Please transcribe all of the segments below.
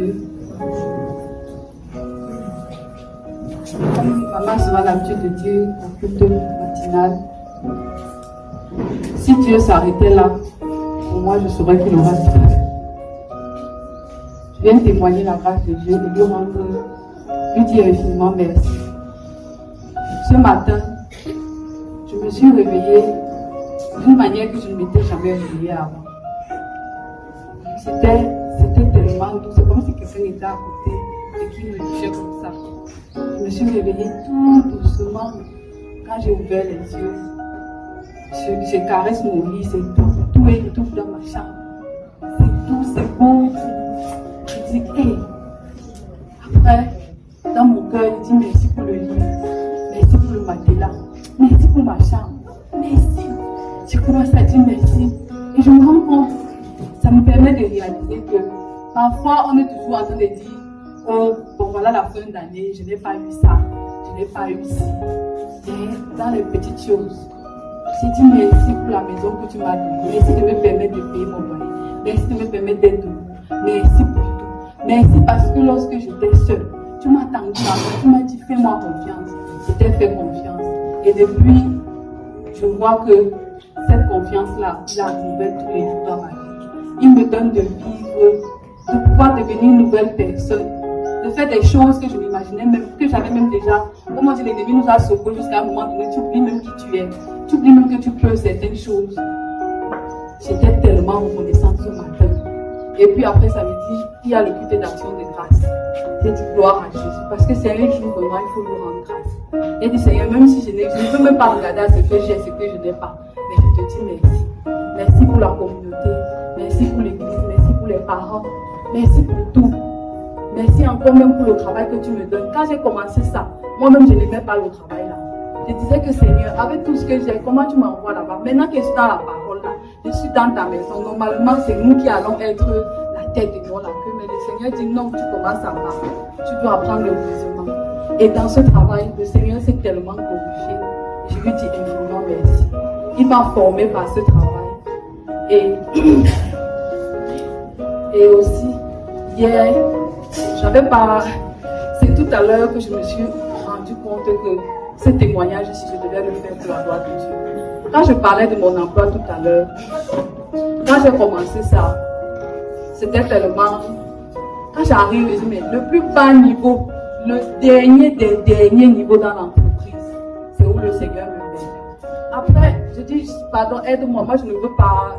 Dieu. Comme maman a souvent l'habitude de dire au culte matinal, si Dieu s'arrêtait là, pour moi je saurais qu'il aura tout fait. Je viens témoigner la grâce de Dieu et lui dire infiniment merci. Ce matin, je me suis réveillée d'une manière que je ne m'étais jamais réveillée avant. C'était tellement doux, c'est comme si quelqu'un était à côté et qui me touchait comme ça. Je me suis réveillée tout doucement. Quand j'ai ouvert les yeux, je caresse mon lit, c'est tout est tout dans ma chambre. C'est tout, c'est beau. Je dis, hey. Après, dans mon cœur, je dis merci pour le lit, merci pour le matelas, merci pour ma chambre, merci. Je commence à dire merci. Et je me rends compte, ça me permet de réaliser que parfois on est toujours en train de dire, oh, bon voilà la fin d'année, je n'ai pas eu ça, je n'ai pas eu ci. Et dans les petites choses, j'ai dit merci pour la maison que tu m'as donnée, merci de me permettre de payer mon loyer, merci de me permettre d'être debout, merci pour tout, merci parce que lorsque j'étais seule, tu m'as tendu la main, tu m'as dit fais-moi confiance, je t'ai fait confiance. Et depuis, je vois que cette confiance-là, il la renouvelle tous les jours dans ma vie. Il me donne de vivre, de pouvoir devenir une nouvelle personne, de faire des choses que je m'imaginais même, que j'avais même déjà. Comment dire, l'ennemi nous a sauvés jusqu'à un moment donné, tu oublies même qui tu es, tu oublies même que tu peux certaines choses. J'étais tellement reconnaissante ce matin. Et puis après, ça me dit, il y a le culte d'action de grâce. J'ai dit gloire à Jésus, parce que c'est un jour vraiment, il faut lui rendre grâce. J'ai dit, Seigneur, même si je ne peux même pas regarder à ce que j'ai, ce que je n'ai pas, mais je te dis merci. Merci pour la communauté, merci pour l'église, merci pour les parents, merci pour tout. Merci encore même pour le travail que tu me donnes. Quand j'ai commencé ça, moi-même je n'aimais pas le travail là. Je disais que Seigneur, avec tout ce que j'ai, comment tu m'envoies là-bas? Maintenant que je suis dans la parole là, je suis dans ta maison. Normalement, c'est nous qui allons être la tête et non la queue. Mais le Seigneur dit non, tu commences à marcher. Tu dois apprendre le mouvement. Et dans ce travail, le Seigneur s'est tellement glorifié. Je lui dis infiniment merci. Il m'a formé par ce travail. Et aussi, hier, j'avais pas. C'est tout à l'heure que je me suis rendu compte que ce témoignage, si je devais le faire pour la gloire de Dieu. Quand je parlais de mon emploi tout à l'heure, quand j'ai commencé ça, c'était tellement. Quand j'arrive, je dis, mais le plus bas niveau, le dernier des derniers niveaux dans l'entreprise, c'est où le Seigneur me met. Après, je dis, pardon, aide-moi, moi je ne veux pas.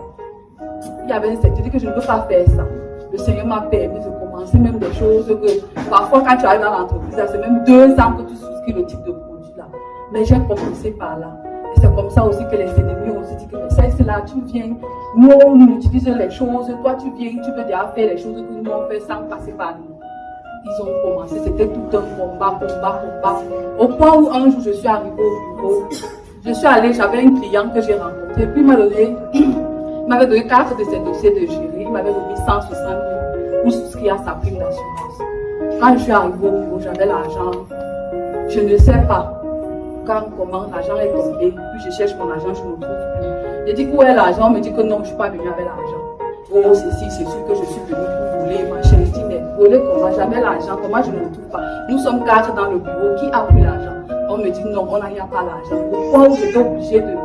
Il y avait un secteur, je dis que je ne veux pas faire ça. Le Seigneur m'a permis de commencer même des choses que parfois quand tu arrives dans l'entreprise, c'est même 2 ans que tu souscris le type de produit là. Mais j'ai commencé par là. Et c'est comme ça aussi que les ennemis ont se dit que c'est là, tu viens, nous on utilise les choses, toi tu viens, tu veux déjà faire les choses que nous on fait sans passer par nous. Ils ont commencé, c'était tout un combat. Au point où un jour je suis arrivée au bureau, je suis allée, j'avais un client que j'ai rencontré, puis il m'avait donné 4 de ses dossiers de gérer, il m'avait remis 160 000 pour souscrire à sa prime d'assurance. Quand je suis arrivée au bureau, j'avais l'argent, je ne sais pas comment l'argent est tombé, puis je cherche mon argent, je ne le trouve plus. Je dis où est l'argent, on me dit que non, je ne suis pas venue avec l'argent. Oh, c'est sûr que je suis venue pour voler, machin. Je dis, mais voler comment? J'avais l'argent, comment je ne le trouve pas? Nous sommes 4 dans le bureau, qui a pris l'argent? On me dit non, on n'a pas l'argent. Au point où j'étais obligée de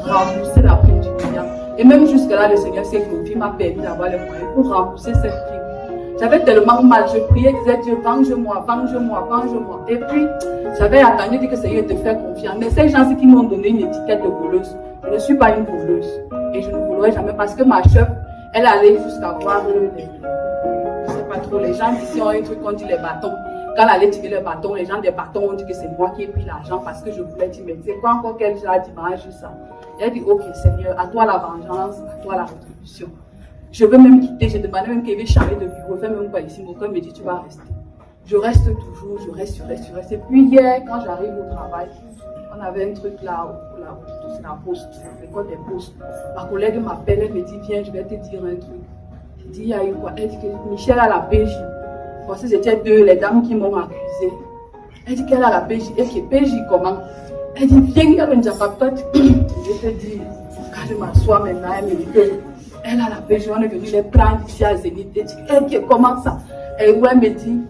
rembourser la prime du client. Et même jusque-là, le Seigneur s'est glorifié, m'a permis d'avoir les moyens pour rembourser cette prime. J'avais tellement mal, je priais, je disais Dieu, venge-moi. Et puis, j'avais attendu que le Seigneur te fait confiance. Mais ces gens qui m'ont donné une étiquette de voleuse, je ne suis pas une voleuse. Et je ne volerai jamais parce que ma chef, elle allait jusqu'à voir je sais pas trop, les gens ici ont un truc qu'on dit les bâtons. Quand elle allait tirer les bâtons, les gens des bâtons ont dit que c'est moi qui ai pris l'argent parce que je voulais dire, mais c'est quoi encore quel genre d'image ça? Elle dit, ok Seigneur, à toi la vengeance, à toi la rétribution. Je veux même quitter, j'ai demandé même qu'il veut changer de bureau, fais même pas ici, mon cœur me dit, tu vas rester. Je reste toujours, je reste. Et puis hier, quand j'arrive au travail, on avait un truc là, c'est la poste, l'école des postes. Ma collègue m'appelle, elle me dit, viens, je vais te dire un truc. Je dis, il y a eu quoi? Elle dit que Michel a la PJ. Parce que c'était 2, les dames qui m'ont accusé. Elle dit qu'elle a la PJ. Et que PJ comment? Elle dit, viens, il y a une japapote. Je te dis, quand je m'assois maintenant, elle me dit qu'elle a la PJ. On est venu les prendre ici à Zénith. Elle dit, comment ça? Et où elle me dit,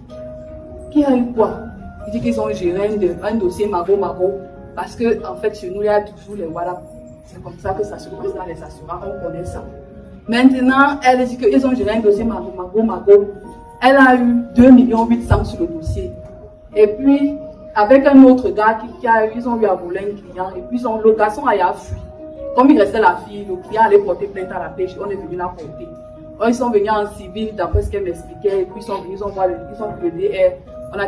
qui a eu quoi? Il dit qu'ils ont géré un dossier Mago. Parce que, en fait, chez nous, il y a toujours les voilà. C'est comme ça que ça se passe dans les assurances, on connaît ça. Maintenant, elle dit qu'ils ont géré un dossier Mago. Elle a eu 2,8 millions sur le dossier. Et puis, avec un autre gars ils ont eu à voler un client. Et puis, le garçon a fui. Comme il restait la fille, le client allait porter plainte à la pêche. On est venu la porter. Ils sont venus en civil, d'après ce qu'elle m'expliquait. Et puis, ils ont vu le DR. On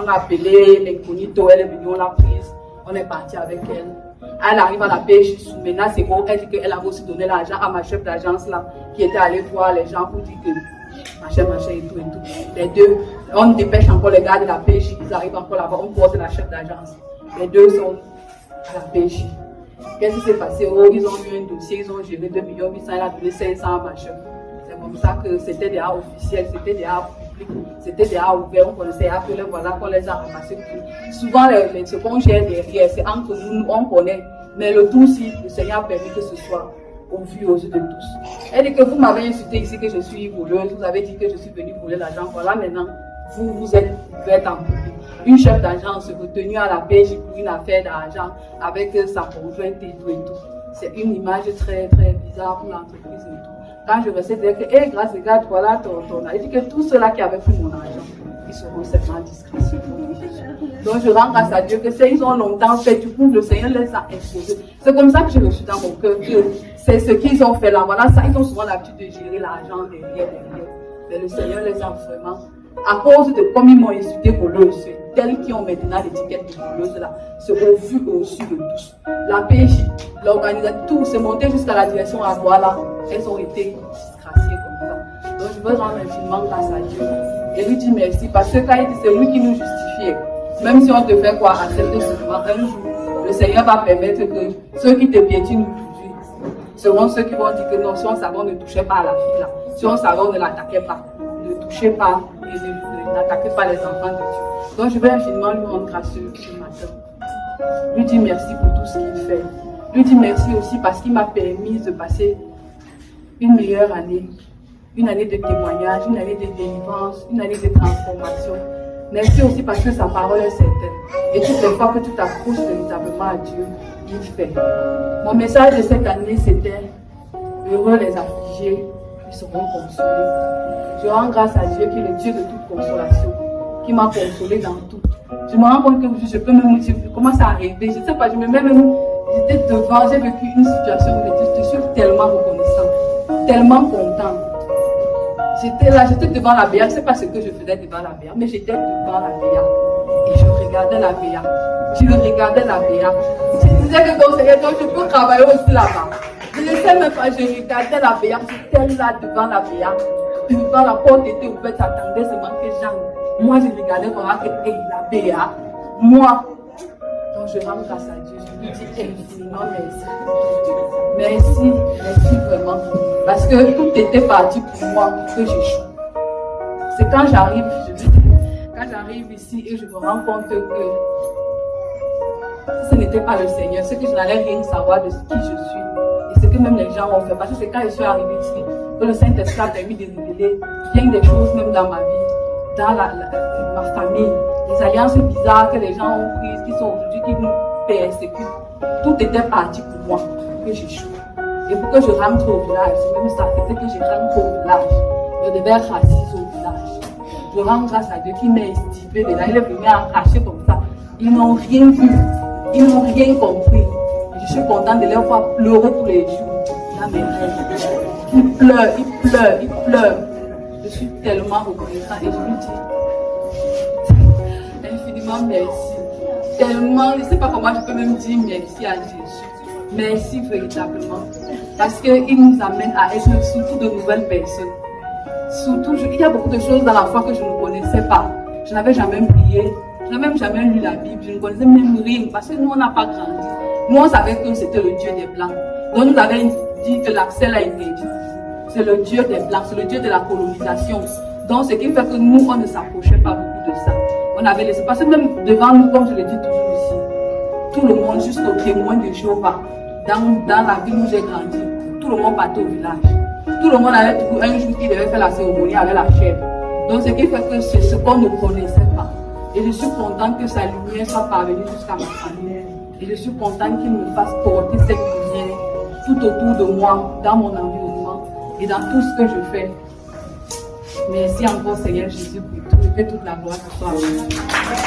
a appelé l'incognito. Elle est venue, on l'a prise. On est parti avec elle. Elle arrive à la pêche sous menace. Elle dit qu'elle avait aussi donné l'argent à ma chef d'agence là, qui était allée voir les gens pour dire que machin et tout. Les deux, on dépêche encore les gars de la pêche. Ils arrivent encore là-bas. On porte la chef d'agence. Les deux sont à la pêche. Qu'est-ce qui s'est passé? Ils ont eu un dossier, ils ont géré 2,8 millions, elle a donné 500 à ma chef. C'est comme ça que c'était déjà officiel, c'était déjà public, c'était déjà ouvert, on connaissait un peu les voilà qu'on les a ramassés. Souvent, ce qu'on gère derrière, c'est entre nous, on connaît. Mais le tout, si le Seigneur a permis que ce soit au vu aux yeux de tous. Elle dit que vous m'avez insulté ici que je suis voleuse, vous avez dit que je suis venue voler l'argent. Voilà, maintenant, vous êtes ouverte en public. Une chef d'agence retenue à la pêche pour une affaire d'argent avec sa conjointe et tout. C'est une image très très bizarre pour l'entreprise et tout. Quand je restais dire que, grâce à God, voilà ton argent. Il dit que tous ceux-là qui avaient pris mon argent, ils seront certainement discrétionnés. Donc je rends grâce à Dieu que ils ont longtemps fait, du coup le Seigneur les a imposés. C'est comme ça que je reçu dans mon cœur que c'est ce qu'ils ont fait là. Voilà, ça, ils ont souvent l'habitude de gérer l'argent derrière. Mais le Seigneur les a vraiment, à cause de comme ils m'ont insulté voleuse, tels qui ont maintenant l'étiquette de voleuse là, c'est au vu et au su de tous. La PJ, l'organisation, tout, c'est monté jusqu'à la direction à Douala. Elles ont été disgraciées comme ça. Donc je veux rendre infiniment grâce à Dieu et lui dire merci parce que quand il dit c'est lui qui nous justifiait. Même si on te fait quoi, accepter seulement un jour, le Seigneur va permettre que ceux qui te piétinent aujourd'hui seront ceux qui vont dire que non, si on savait, on ne touchait pas à la fille là. Si on savait, on ne l'attaquait pas. Ne touchez pas et n'attaquez pas les enfants de Dieu. Donc je vais infiniment lui rendre grâce ce matin. Lui dire merci pour tout ce qu'il fait. Lui dire merci aussi parce qu'il m'a permis de passer une meilleure année. Une année de témoignage, une année de délivrance, une année de transformation. Merci aussi parce que sa parole est certaine. Et toutes les fois que tu t'approches véritablement à Dieu, il fait. Mon message de cette année, c'était heureux les affligés, ils seront consolés. Je rends grâce à Dieu qui est le Dieu de toute consolation, qui m'a consolé dans tout. Je me rends compte que je peux même dire, je commence à rêver. Je ne sais pas, je me mets même, j'étais devant, j'ai vécu une situation où je suis tellement reconnaissant, tellement content. J'étais là, j'étais devant la béa, je ne sais pas ce que je faisais devant la béa, mais j'étais devant la béa et je regardais la béa. Je regardais la béa. Je disais que ton Seigneur, je peux travailler aussi là-bas. Je ne sais même pas, je regardais la béa, j'étais là devant la béa. Devant la porte était ouverte, j'attendais seulement que j'entre. Moi, je regardais comment que la béa, moi. Donc je rends grâce à Dieu, je lui dis infiniment merci. Merci vraiment. Parce que tout était parti pour moi que j'échoue. C'est quand j'arrive ici et je me rends compte que ce n'était pas le Seigneur, c'est que je n'allais rien savoir de qui je suis et ce que même les gens ont fait. Parce que c'est quand je suis arrivée ici que le Saint-Esprit a permis de révéler bien des choses même dans ma vie, dans ma famille, les alliances bizarres que les gens ont prises, qui sont aujourd'hui, qui nous persécutent. Tout était parti pour moi que j'échoue. Et pour que je rentre au village, c'est même ça, c'était que je rentre au village. Je devais être assise au village. Je rends grâce à Dieu qui m'a estimé de là. Il est venu arracher comme ça. Ils n'ont rien vu. Ils n'ont rien compris. Et je suis contente de les voir pleurer tous les jours. Là, mes rêves. Ils pleurent. Je suis tellement reconnaissant et je lui dis infiniment merci. Tellement, je ne sais pas comment je peux même dire merci à Jésus. Merci véritablement. Parce qu'il nous amène à être surtout de nouvelles personnes. Surtout, il y a beaucoup de choses dans la foi que je ne connaissais pas. Je n'avais jamais prié. Je n'avais même jamais lu la Bible. Je ne connaissais même rien. Parce que nous, on n'a pas grandi. Nous, on savait que c'était le Dieu des Blancs. Donc, nous avions dit que l'accès a été dit. C'est le Dieu des Blancs. C'est le Dieu de la colonisation. Donc, ce qui fait que nous, on ne s'approchait pas beaucoup de ça. On avait laissé. Parce que même devant nous, comme je le dis toujours ici, tout le monde, jusqu'au témoin de Jéhovah, dans la ville où j'ai grandi, tout le monde partait au village. Tout le monde avait un jour qui devait faire la cérémonie avec la chèvre. Donc ce qui fait que c'est ce qu'on ne connaissait pas. Et je suis contente que sa lumière soit parvenue jusqu'à ma famille. Et je suis contente qu'il me fasse porter cette lumière tout autour de moi, dans mon environnement et dans tout ce que je fais. Merci encore Seigneur Jésus pour tout et que toute la gloire soit à vous.